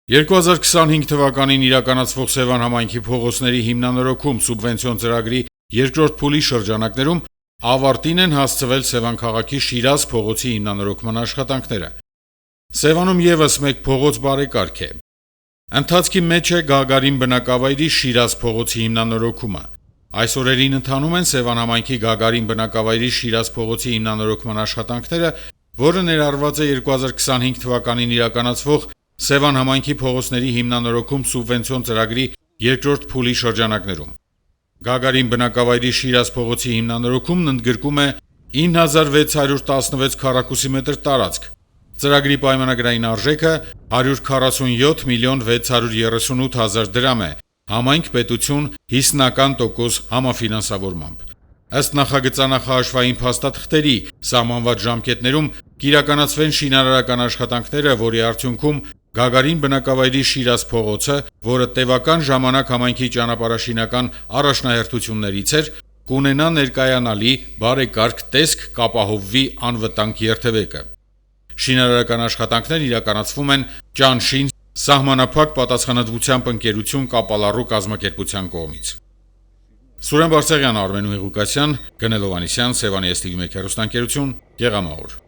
2025 թվականին իրականացվող Սևան համայնքի փողոցների հիմնանորոգում սուբվենցիոն ծրագրի երկրորդ փուլի շրջանակներում ավարտին են հասցվել Սևան քաղաքի Շիրազ փողոցի հիմնանորոգման աշխատանքները։ Սևանում եւս մեկ փողոց բարեկարգ է։ Ընթացքի մեջ է Գագարին բնակավայրի Շիրազ փողոցի հիմնանորոգումը։ Այս օրերին ընթանում են Սևան համայնքի Գագարին բնակավայրի Շիրազ փողոցի հիմնանորոգման աշխատանքները, որը ներառված է 2025 թվականին իրականացվող Սևան համայնքի փողոցների հիմնանորոգում սուբվենցիոն ծրագրի երկրորդ փուլի շրջանակներում։ Գագարին բնակավայրի Շիրազ փողոցի հիմնանորոգումն ընդգրկում է 9616 քառակուսի մետր տարածք։ Ծրագրի պայմանագրային արժեքը 147 միլիոն 638 հազար դրամ է, համայնք պետություն 50% համաֆինանսավորմամբ։ Ըստ նախագծանախահաշվային փաստաթղթերի սահմանված ժամկետներում կիրականացվեն շինարարական աշխատանքները, որի արդյունքում Գագարին բնակավայրի Շիրազ փողոցը, որը տևական ժամանակ համայնքի ճանապարհաշինական առաջնահերթություններից էր, կունենա ներկայանալի բարեկարգ տեսք, կապահովվի անվտանգ երթևեկը։ Շինարարական աշխատանքներն իրականացվում են Ճանշին սահմանափակ պատասխանատվությամբ ընկերություն Կապալառու կազմակերպության կողմից։ Սուրեն Բարսեղյան, Արմեն Ղուկասյան, Գնելովանիսյան, Սևանի STV1 հեռուստաընկերություն, Գեղամաղուր։